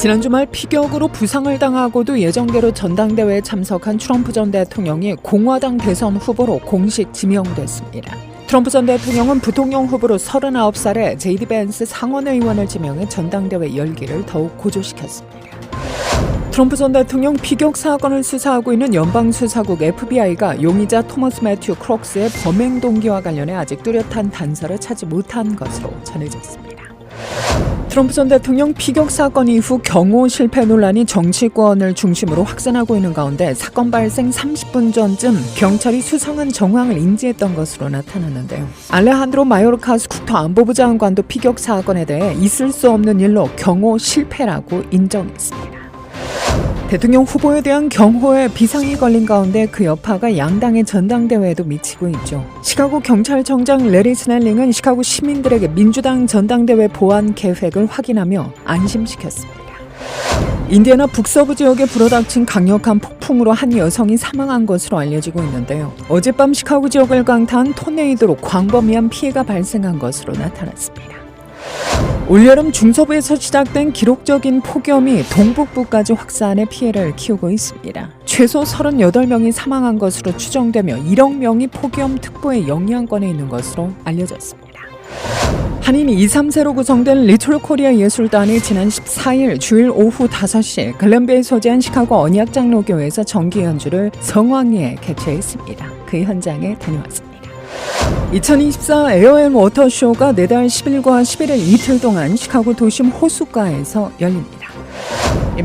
지난 주말 피격으로 부상을 당하고도 예정대로 전당대회에 참석한 트럼프 전 대통령이 공화당 대선 후보로 공식 지명됐습니다. 트럼프 전 대통령은 부통령 후보로 39살에 제이디 벤스 상원의원을 지명해 전당대회 열기를 더욱 고조시켰습니다. 트럼프 전 대통령 피격 사건을 수사하고 있는 연방수사국 FBI가 용의자 토머스 매튜 크록스의 범행 동기와 관련해 아직 뚜렷한 단서를 찾지 못한 것으로 전해졌습니다. 트럼프 전 대통령 피격 사건 이후 경호 실패 논란이 정치권을 중심으로 확산하고 있는 가운데 사건 발생 30분 전쯤 경찰이 수상한 정황을 인지했던 것으로 나타났는데요. 알레한드로 마요르카스 국토안보부 장관도 피격 사건에 대해 있을 수 없는 일로 경호 실패라고 인정했습니다. 대통령 후보에 대한 경호에 비상이 걸린 가운데 그 여파가 양당의 전당대회에도 미치고 있죠. 시카고 경찰청장 레리 스넬링은 시카고 시민들에게 민주당 전당대회 보안 계획을 확인하며 안심시켰습니다. 인디애나 북서부 지역에 불어닥친 강력한 폭풍으로 한 여성이 사망한 것으로 알려지고 있는데요. 어젯밤 시카고 지역을 강타한 토네이도로 광범위한 피해가 발생한 것으로 나타났습니다. 올여름 중서부에서 시작된 기록적인 폭염이 동북부까지 확산해 피해를 키우고 있습니다. 최소 38명이 사망한 것으로 추정되며 1억 명이 폭염특보의 영향권에 있는 것으로 알려졌습니다. 한인 2, 3세로 구성된 리틀 코리아 예술단이 지난 14일 주일 오후 5시 글렌베이에 소재한 시카고 언약장로교회에서 정기 연주를 성황리에 개최했습니다. 그 현장에 다녀왔습니다. 2024 에어 앤 워터 쇼가 내달 10일과 11일 이틀 동안 시카고 도심 호숫가에서 열립니다.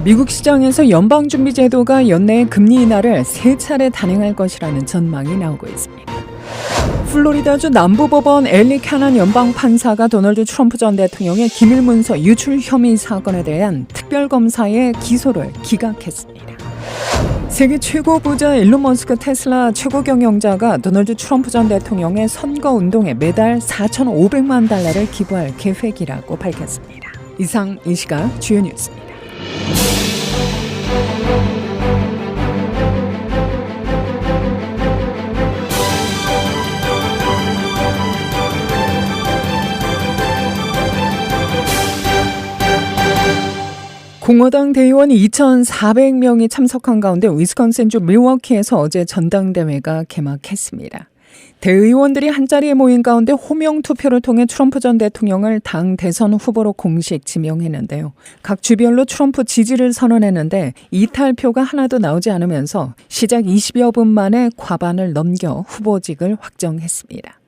미국 시장에서 연방준비제도가 연내에 금리 인하를 3차례 단행할 것이라는 전망이 나오고 있습니다. 플로리다주 남부법원 엘리 캐넌 연방판사가 도널드 트럼프 전 대통령의 기밀문서 유출 혐의 사건에 대한 특별검사의 기소를 기각했습니다. 세계 최고 부자 일론 머스크 테슬라 최고 경영자가 도널드 트럼프 전 대통령의 선거운동에 매달 4,500만 달러를 기부할 계획이라고 밝혔습니다. 이상 이 시각 주요 뉴스입니다. 공화당 대의원이 2,400명이 참석한 가운데 위스콘신주 밀워키에서 어제 전당대회가 개막했습니다. 대의원들이 한자리에 모인 가운데 호명 투표를 통해 트럼프 전 대통령을 당 대선 후보로 공식 지명했는데요. 각 주별로 트럼프 지지를 선언했는데 이탈표가 하나도 나오지 않으면서 시작 20여 분 만에 과반을 넘겨 후보직을 확정했습니다.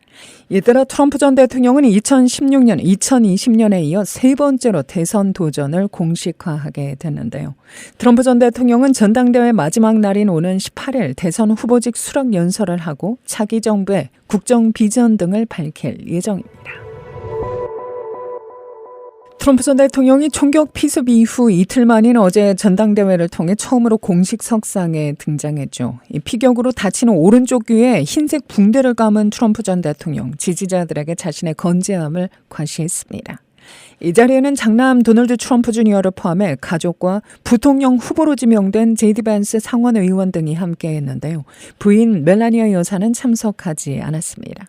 이따라 트럼프 전 대통령은 2016년, 2020년에 이어 세 번째로 대선 도전을 공식화하게 됐는데요. 트럼프 전 대통령은 전당대회 마지막 날인 오는 18일 대선 후보직 수락 연설을 하고 차기 정부의 국정 비전 등을 밝힐 예정입니다. 트럼프 전 대통령이 총격 피습 이후 이틀 만인 어제 전당대회를 통해 처음으로 공식 석상에 등장했죠. 이 피격으로 다친 오른쪽 귀에 흰색 붕대를 감은 트럼프 전 대통령, 지지자들에게 자신의 건재함을 과시했습니다. 이 자리에는 장남 도널드 트럼프 주니어를 포함해 가족과 부통령 후보로 지명된 제이디 벤스 상원의원 등이 함께했는데요. 부인 멜라니아 여사는 참석하지 않았습니다.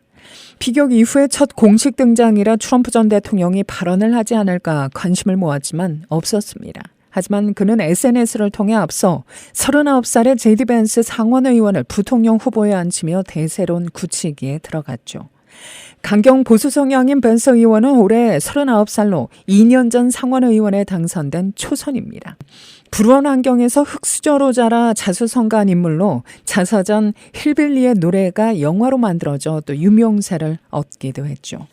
피격 이후에 첫 공식 등장이라 트럼프 전 대통령이 발언을 하지 않을까 관심을 모았지만 없었습니다. 하지만 그는 SNS를 통해 앞서 39살의 제이디 벤스 상원의원을 부통령 후보에 앉히며 대세론 굳히기에 들어갔죠. 강경 보수 성향인 벤스 의원은 올해 39살로 2년 전 상원의원에 당선된 초선입니다. 불우한 환경에서 흙수저로 자라 자수성가한 인물로 자서전 힐빌리의 노래가 영화로 만들어져 또 유명세를 얻기도 했죠.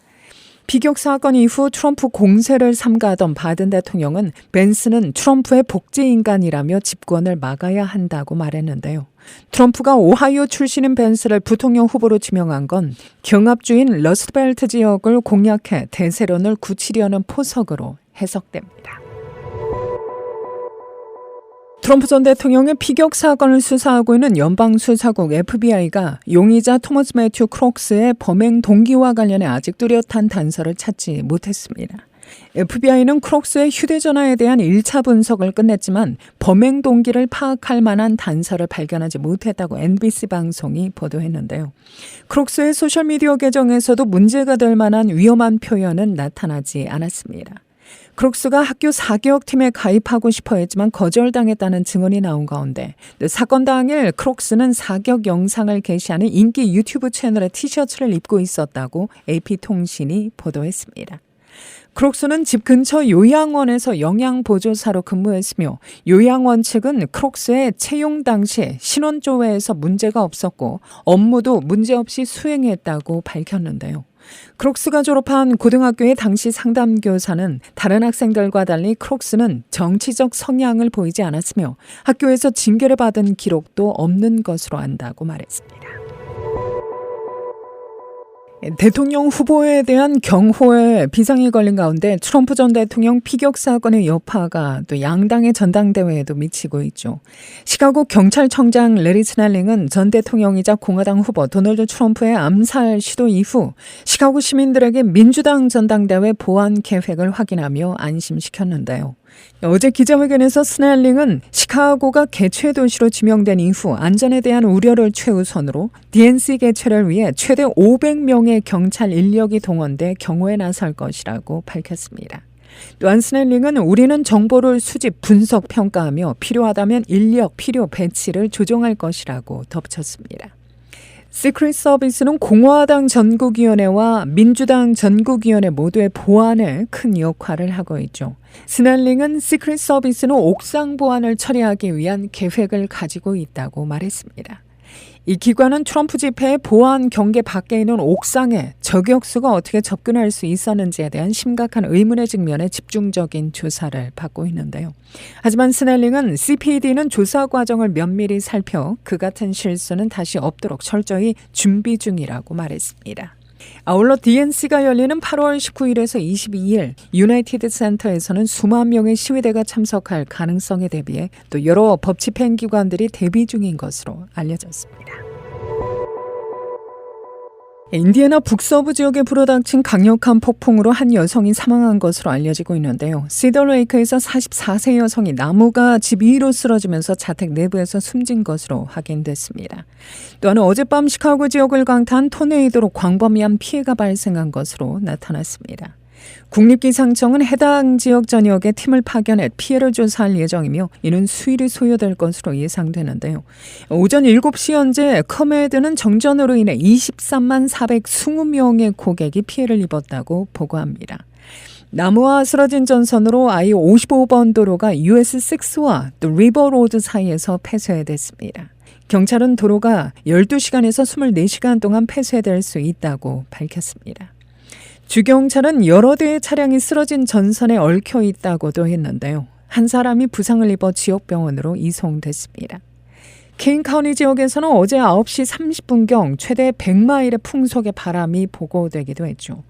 피격 사건 이후 트럼프 공세를 삼가하던 바이든 대통령은 벤스는 트럼프의 복제인간이라며 집권을 막아야 한다고 말했는데요. 트럼프가 오하이오 출신인 벤스를 부통령 후보로 지명한 건 경합주인 러스트벨트 지역을 공략해 대세론을 굳히려는 포석으로 해석됩니다. 트럼프 전 대통령의 피격 사건을 수사하고 있는 연방수사국 FBI가 용의자 토머스 매튜 크록스의 범행 동기와 관련해 아직 뚜렷한 단서를 찾지 못했습니다. FBI는 크록스의 휴대전화에 대한 1차 분석을 끝냈지만 범행 동기를 파악할 만한 단서를 발견하지 못했다고 NBC 방송이 보도했는데요. 크록스의 소셜미디어 계정에서도 문제가 될 만한 위험한 표현은 나타나지 않았습니다. 크록스가 학교 사격팀에 가입하고 싶어 했지만 거절당했다는 증언이 나온 가운데 사건 당일 크록스는 사격 영상을 게시하는 인기 유튜브 채널의 티셔츠를 입고 있었다고 AP통신이 보도했습니다. 크록스는 집 근처 요양원에서 영양보조사로 근무했으며 요양원 측은 크록스의 채용 당시 신원조회에서 문제가 없었고 업무도 문제없이 수행했다고 밝혔는데요. 크록스가 졸업한 고등학교의 당시 상담교사는 다른 학생들과 달리 크록스는 정치적 성향을 보이지 않았으며 학교에서 징계를 받은 기록도 없는 것으로 안다고 말했습니다. 대통령 후보에 대한 경호에 비상이 걸린 가운데 트럼프 전 대통령 피격 사건의 여파가 또 양당의 전당대회에도 미치고 있죠. 시카고 경찰청장 레리 스넬링은 전 대통령이자 공화당 후보 도널드 트럼프의 암살 시도 이후 시카고 시민들에게 민주당 전당대회 보안 계획을 확인하며 안심시켰는데요. 어제 기자회견에서 스넬링은 시카고가 개최 도시로 지명된 이후 안전에 대한 우려를 최우선으로 DNC 개최를 위해 최대 500명의 경찰 인력이 동원돼 경호에 나설 것이라고 밝혔습니다. 또한 스넬링은 우리는 정보를 수집, 분석, 평가하며 필요하다면 인력 필요 배치를 조정할 것이라고 덧붙였습니다. 시크릿 서비스는 공화당 전국위원회와 민주당 전국위원회 모두의 보안에 큰 역할을 하고 있죠. 스넬링은 시크릿 서비스는 옥상 보안을 처리하기 위한 계획을 가지고 있다고 말했습니다. 이 기관은 트럼프 집회의 보안 경계 밖에 있는 옥상에 저격수가 어떻게 접근할 수 있었는지에 대한 심각한 의문의 직면에 집중적인 조사를 받고 있는데요. 하지만 스넬링은 CPD는 조사 과정을 면밀히 살펴 그 같은 실수는 다시 없도록 철저히 준비 중이라고 말했습니다. 아울러 DNC가 열리는 8월 19일에서 22일 유나이티드 센터에서는 수만 명의 시위대가 참석할 가능성에 대비해 또 여러 법 집행기관들이 대비 중인 것으로 알려졌습니다. 인디애나 북서부 지역에 불어닥친 강력한 폭풍으로 한 여성이 사망한 것으로 알려지고 있는데요. 시더레이크에서 44세 여성이 나무가 집 위로 쓰러지면서 자택 내부에서 숨진 것으로 확인됐습니다. 또한 어젯밤 시카고 지역을 강타한 토네이도로 광범위한 피해가 발생한 것으로 나타났습니다. 국립기상청은 해당 지역 전역에 팀을 파견해 피해를 조사할 예정이며 이는 수일이 소요될 것으로 예상되는데요. 오전 7시 현재 커메드는 정전으로 인해 23만 420명의 고객이 피해를 입었다고 보고합니다. 나무와 쓰러진 전선으로 I-55번 도로가 US6와 또 리버로드 사이에서 폐쇄됐습니다. 경찰은 도로가 12시간에서 24시간 동안 폐쇄될 수 있다고 밝혔습니다. 주경찰은 여러 대의 차량이 쓰러진 전선에 얽혀 있다고도 했는데요. 한 사람이 부상을 입어 지역병원으로 이송됐습니다. 케인 카운티 지역에서는 어제 9시 30분경 최대 100마일의 풍속의 바람이 보고되기도 했죠.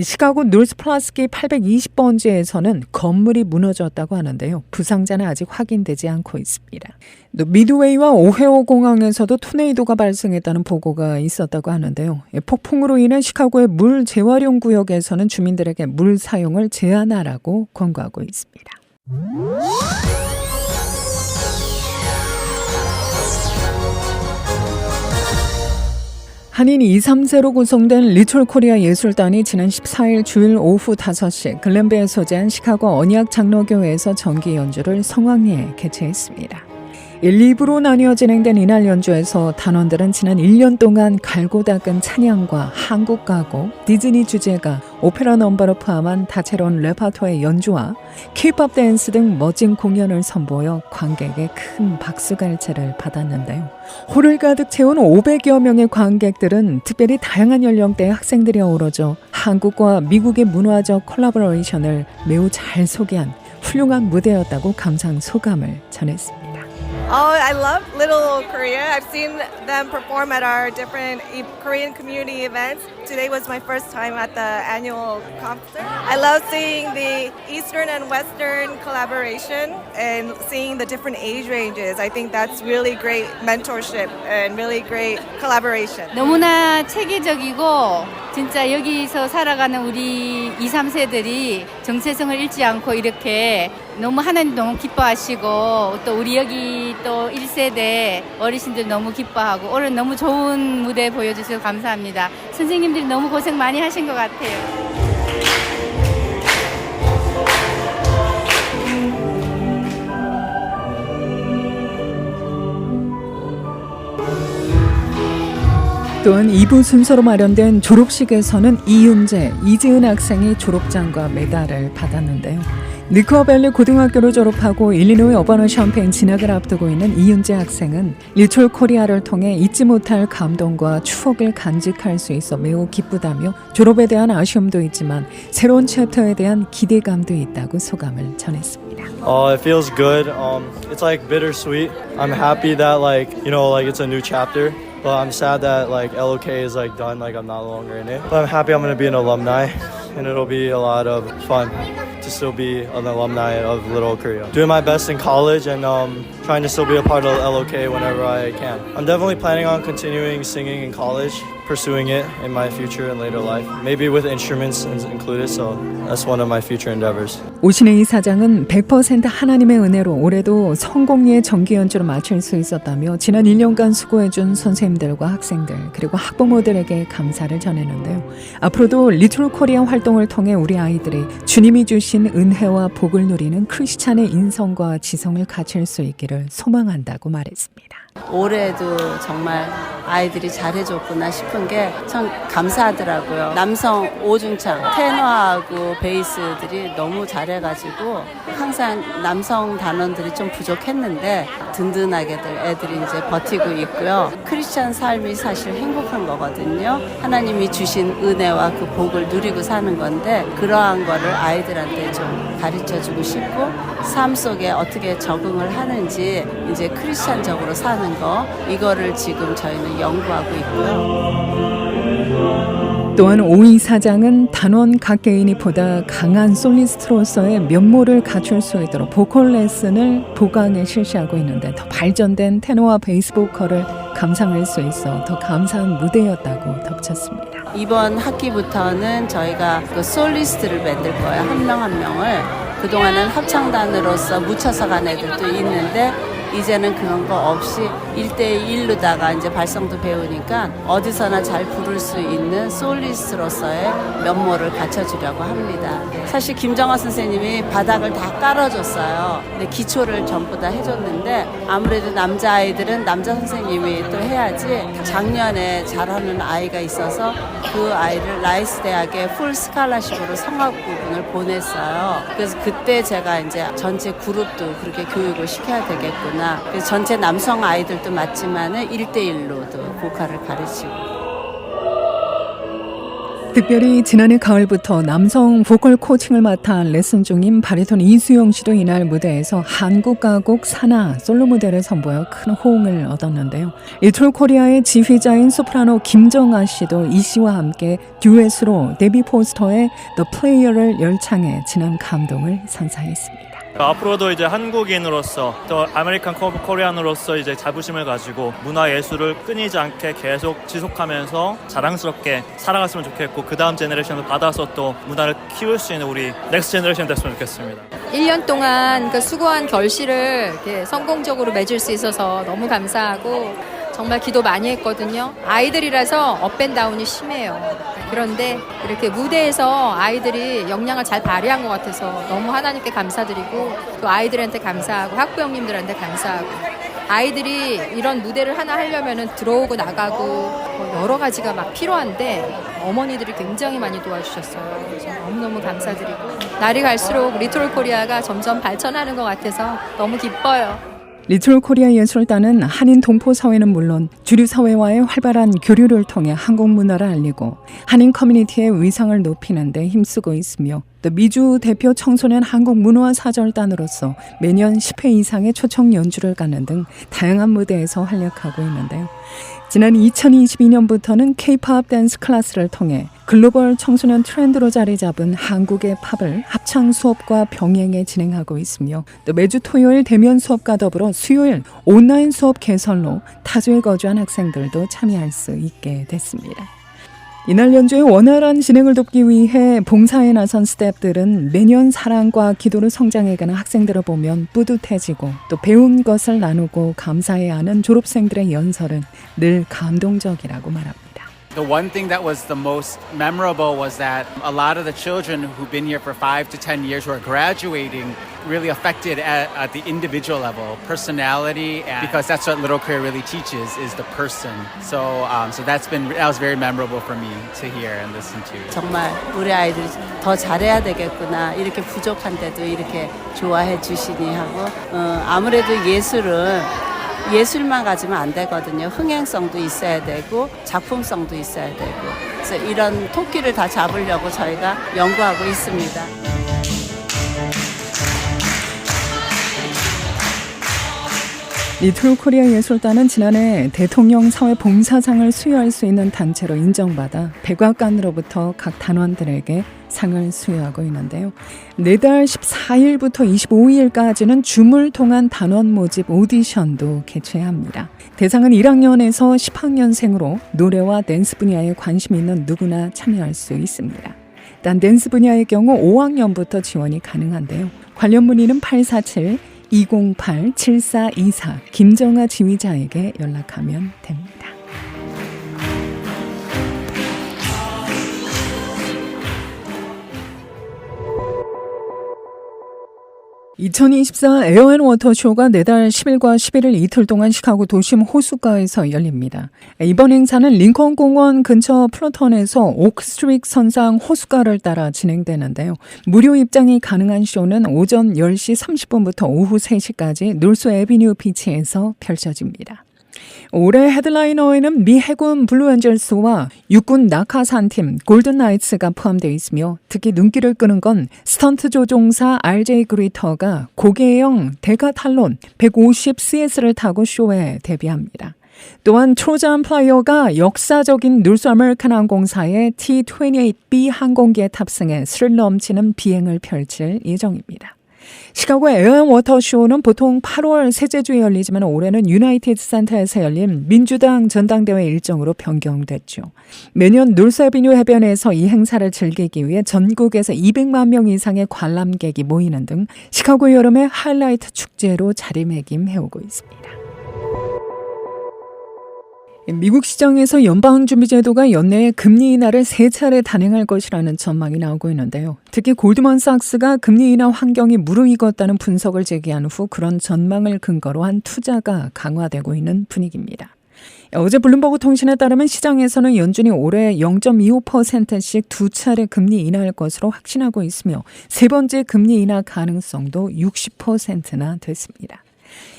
시카고 놀스플라스키 820번지에서는 건물이 무너졌다고 하는데요. 부상자는 아직 확인되지 않고 있습니다. 또 미드웨이와 오헤오 공항에서도 토네이도가 발생했다는 보고가 있었다고 하는데요. 폭풍으로 인해 시카고의 물 재활용 구역에서는 주민들에게 물 사용을 제한하라고 권고하고 있습니다. 한인 2, 3세로 구성된 리톨 코리아 예술단이 지난 14일 주일 오후 5시 글렌베이에 소재한 시카고 언약 장로교회에서 정기 연주를 성황리에 개최했습니다. 1, 2부로 나뉘어 진행된 이날 연주에서 단원들은 지난 1년 동안 갈고 닦은 찬양과 한국 가곡, 디즈니 주제가, 오페라 넘버를 포함한 다채로운 레파토의 연주와 K-POP 댄스 등 멋진 공연을 선보여 관객의 큰 박수갈채를 받았는데요. 홀을 가득 채운 500여 명의 관객들은 특별히 다양한 연령대의 학생들이 어우러져 한국과 미국의 문화적 콜라보레이션을 매우 잘 소개한 훌륭한 무대였다고 감상 소감을 전했습니다. Oh, I love Little Korea. I've seen them perform at our different Korean community events. Today was my first time at the annual concert. I love seeing the Eastern and Western collaboration and seeing the different age ranges. I think that's really great mentorship and really great collaboration. 너무나 체계적이고 진짜 여기서 살아가는 우리 2, 3세들이 정체성을 잃지 않고 이렇게 너무 하나님 너무 기뻐하시고 또 우리 여기 또 1세대 어르신들 너무 기뻐하고 오늘 너무 좋은 무대 보여주셔서 감사합니다. 선생님들이 너무 고생 많이 하신 것 같아요. 또한 2부 순서로 마련된 졸업식에서는 이윤재, 이지은 학생이 졸업장과 메달을 받았는데요. 니커밸리 고등학교를 졸업하고 일리노이 어바너 샴페인 진학을 앞두고 있는 이윤재 학생은 리틀 코리아를 통해 잊지 못할 감동과 추억을 간직할 수 있어 매우 기쁘다며 졸업에 대한 아쉬움도 있지만 새로운 챕터에 대한 기대감도 있다고 소감을 전했습니다. It feels good. It's like bittersweet. I'm happy that it's a new chapter. But I'm sad that LOK is done, I'm no longer in it. But I'm happy I'm going to be an alumni, and it'll be a lot of fun to still be an alumni of Little Korea. Doing my best in college and trying to still be a part of LOK whenever I can. I'm definitely planning on continuing singing in college, pursuing it in my future and later life. Maybe with instruments included, so that's one of my future endeavors. 오신혜 이사장은 100% 하나님의 은혜로 올해도 성공리에 정기 연주를 마칠 수 있었다며 지난 1년간 수고해준 선생님들과 학생들 그리고 학부모들에게 감사를 전했는데요. 앞으로도 리틀 코리아 활동을 통해 우리 아이들이 주님이 주신 은혜와 복을 누리는 크리스찬의 인성과 지성을 갖출 수 있기를 소망한다고 말했습니다. 올해도 정말 아이들이 잘해줬구나 싶은 게 참 감사하더라고요. 남성 오중창, 테너하고 베이스들이 너무 잘해가지고 항상 남성 단원들이 좀 부족했는데 든든하게들 애들이 이제 버티고 있고요. 크리스찬 삶이 사실 행복한 거거든요. 하나님이 주신 은혜와 그 복을 누리고 사는 건데 그러한 거를 아이들한테 좀 가르쳐주고 싶고 삶 속에 어떻게 적응을 하는지 이제 크리스찬적으로 사는 거 이거를 지금 저희는 연구하고 있고요. 또한 오 이사장은 단원 각 개인이 보다 강한 솔리스트로서의 면모를 갖출 수 있도록 보컬 레슨을 도강에 실시하고 있는데 더 발전된 테너와 베이스 보컬을 감상할 수 있어 더 감사한 무대였다고 덧붙였습니다. 이번 학기부터는 저희가 그 솔리스트를 만들 거예요. 한 명 한 명을. 그동안은 합창단으로서 묻혀서 간 애들도 있는데 이제는 그런 거 없이 1대1로다가 이제 발성도 배우니까 어디서나 잘 부를 수 있는 솔리스트로서의 면모를 갖춰주려고 합니다. 사실 김정화 선생님이 바닥을 다 깔아줬어요. 근데 기초를 전부 다 해줬는데 아무래도 남자아이들은 남자 선생님이 또 해야지 작년에 잘하는 아이가 있어서 그 아이를 라이스 대학에 풀 스칼라십으로 성악 부분을 보냈어요. 그래서 그때 제가 이제 전체 그룹도 그렇게 교육을 시켜야 되겠구나. 그래서 전체 남성 아이들도 맞지만은 1대1로도 보컬을 가르치고. 특별히 지난해 가을부터 남성 보컬 코칭을 맡아 레슨 중인 바리톤 이수영 씨도 이날 무대에서 한국 가곡 사나 솔로 무대를 선보여 큰 호응을 얻었는데요. 리틀 코리아의 지휘자인 소프라노 김정아 씨도 이 씨와 함께 듀엣으로 데뷔 포스터의 The Player를 열창해 지난 감동을 선사했습니다. 앞으로도 이제 한국인으로서 또 아메리칸 코리안으로서 이제 자부심을 가지고 문화 예술을 끊이지 않게 계속 지속하면서 자랑스럽게 살아갔으면 좋겠고 그 다음 제너레이션을 받아서 또 문화를 키울 수 있는 우리 넥스트 제너레이션 됐으면 좋겠습니다. 1년 동안 그 수고한 결실을 이렇게 성공적으로 맺을 수 있어서 너무 감사하고 정말 기도 많이 했거든요. 아이들이라서 업앤다운이 심해요. 그런데 이렇게 무대에서 아이들이 역량을 잘 발휘한 것 같아서 너무 하나님께 감사드리고 또 아이들한테 감사하고 학부 형님들한테 감사하고 아이들이 이런 무대를 하나 하려면은 들어오고 나가고 여러 가지가 막 필요한데 어머니들이 굉장히 많이 도와주셨어요. 그래서 너무너무 감사드리고 날이 갈수록 리틀 코리아가 점점 발전하는 것 같아서 너무 기뻐요. 리틀 코리아 예술단은 한인 동포 사회는 물론 주류 사회와의 활발한 교류를 통해 한국 문화를 알리고 한인 커뮤니티의 위상을 높이는 데 힘쓰고 있으며 또 미주 대표 청소년 한국 문화 사절단으로서 매년 10회 이상의 초청 연주를 갖는 등 다양한 무대에서 활약하고 있는데요. 지난 2022년부터는 K-POP 댄스 클래스를 통해 글로벌 청소년 트렌드로 자리 잡은 한국의 팝을 합창 수업과 병행해 진행하고 있으며 또 매주 토요일 대면 수업과 더불어 수요일 온라인 수업 개설로 타주에 거주한 학생들도 참여할 수 있게 됐습니다. 이날 연주의 원활한 진행을 돕기 위해 봉사에 나선 스태프들은 매년 사랑과 기도로 성장해가는 학생들을 보면 뿌듯해지고 또 배운 것을 나누고 감사해야 하는 졸업생들의 연설은 늘 감동적이라고 말합니다. The one thing that was the most memorable was that a lot of the children who've been here for 5 to 10 years who are graduating really affected at the individual level, personality, and because that's what Little Korea really teaches is the person. So that was very memorable for me to hear and listen to. 정말 우리 아이들이 더 잘해야 되겠구나. 이렇게 부족한데도 이렇게 좋아해 주시니 하고 아무래도 예술만 가지면 안 되거든요. 흥행성도 있어야 되고 작품성도 있어야 되고 그래서 이런 토끼를 다 잡으려고 저희가 연구하고 있습니다. 리틀 코리아 예술단은 지난해 대통령 사회봉사상을 수여할 수 있는 단체로 인정받아 백악관으로부터 각 단원들에게 상을 수여하고 있는데요. 내달 14일부터 25일까지는 줌을 통한 단원 모집 오디션도 개최합니다. 대상은 1학년에서 10학년생으로 노래와 댄스 분야에 관심 있는 누구나 참여할 수 있습니다. 단 댄스 분야의 경우 5학년부터 지원이 가능한데요. 관련 문의는 847-208-7424 김정아 지휘자에게 연락하면 됩니다. 2024 에어앤워터쇼가 내달 10일과 11일 이틀 동안 시카고 도심 호숫가에서 열립니다. 이번 행사는 링컨 공원 근처 플러턴에서 오크스트릭 선상 호숫가를 따라 진행되는데요. 무료 입장이 가능한 쇼는 오전 10시 30분부터 오후 3시까지 놀소 애비뉴 비치에서 펼쳐집니다. 올해 헤드라이너에는 미 해군 블루엔젤스와 육군 낙하산팀 골든 나이츠가 포함되어 있으며 특히 눈길을 끄는 건 스턴트 조종사 RJ 그리터가 고개형 대가탈론 150CS를 타고 쇼에 데뷔합니다. 또한 트로잔 플라이어가 역사적인 놀스 아메리칸 항공사의 T-28B 항공기에 탑승해 스릴 넘치는 비행을 펼칠 예정입니다. 시카고 에어앤워터쇼는 보통 8월 셋째 주에 열리지만 올해는 유나이티드 센터에서 열린 민주당 전당대회 일정으로 변경됐죠. 매년 놀스 애비뉴 해변에서 이 행사를 즐기기 위해 전국에서 200만 명 이상의 관람객이 모이는 등 시카고 여름의 하이라이트 축제로 자리매김해오고 있습니다. 미국 시장에서 연방준비제도가 연내에 금리 인하를 3차례 단행할 것이라는 전망이 나오고 있는데요. 특히 골드만삭스가 금리 인하 환경이 무르익었다는 분석을 제기한 후 그런 전망을 근거로 한 투자가 강화되고 있는 분위기입니다. 어제 블룸버그 통신에 따르면 시장에서는 연준이 올해 0.25%씩 2차례 금리 인하할 것으로 확신하고 있으며 세 번째 금리 인하 가능성도 60%나 됐습니다.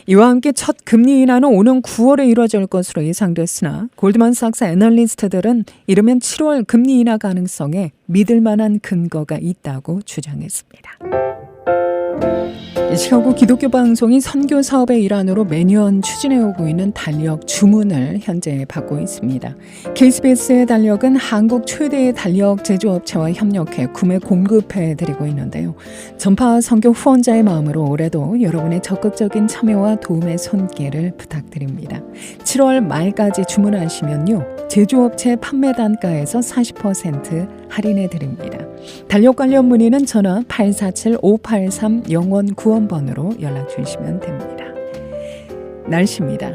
이와 함께 첫 금리 인하는 오는 9월에 이루어질 것으로 예상됐으나 골드만삭스 애널리스트들은 이르면 7월 금리 인하 가능성에 믿을 만한 근거가 있다고 주장했습니다. 시카고 기독교 방송이 선교 사업의 일환으로 매년 추진해오고 있는 달력 주문을 현재 받고 있습니다. KBS의 달력은 한국 최대의 달력 제조업체와 협력해 구매 공급해드리고 있는데요. 전파 선교 후원자의 마음으로 올해도 여러분의 적극적인 참여와 도움의 손길을 부탁드립니다. 7월 말까지 주문하시면요. 제조업체 판매 단가에서 40% 할인해드립니다. 달력 관련 문의는 전화 847-583-0191번으로 연락 주시면 됩니다. 날씨입니다.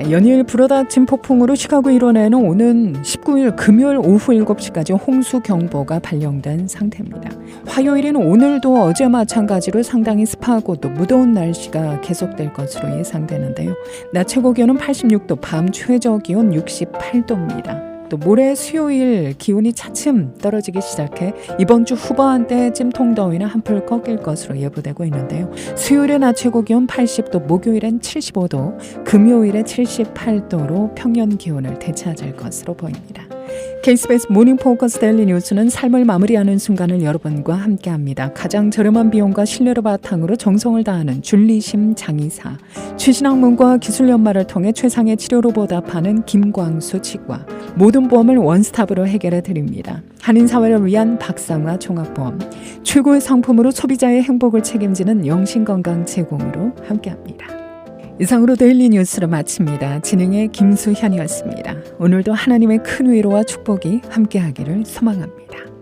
연일 불어닥친 폭풍으로 시카고 일원에는 오는 19일 금요일 오후 7시까지 홍수경보가 발령된 상태입니다. 화요일에는 오늘도 어제 마찬가지로 상당히 습하고 또 무더운 날씨가 계속될 것으로 예상되는데요. 낮 최고 기온은 86도, 밤 최저 기온 68도입니다. 또 모레 수요일 기온이 차츰 떨어지기 시작해 이번 주 후반때 찜통더위는 한풀 꺾일 것으로 예보되고 있는데요. 수요일에 낮 최고 기온 80도, 목요일엔 75도, 금요일에 78도로 평년 기온을 되찾을 것으로 보입니다. KBS 모닝 포커스 데일리 뉴스는 삶을 마무리하는 순간을 여러분과 함께합니다. 가장 저렴한 비용과 신뢰를 바탕으로 정성을 다하는 줄리심 장의사, 최신학문과 기술 연마를 통해 최상의 치료로 보답하는 김광수 치과, 모든 보험을 원스톱으로 해결해 드립니다. 한인사회를 위한 박상화 종합보험, 최고의 상품으로 소비자의 행복을 책임지는 영신건강 제공으로 함께합니다. 이상으로 데일리 뉴스를 마칩니다. 진행의 김수현이었습니다. 오늘도 하나님의 큰 위로와 축복이 함께하기를 소망합니다.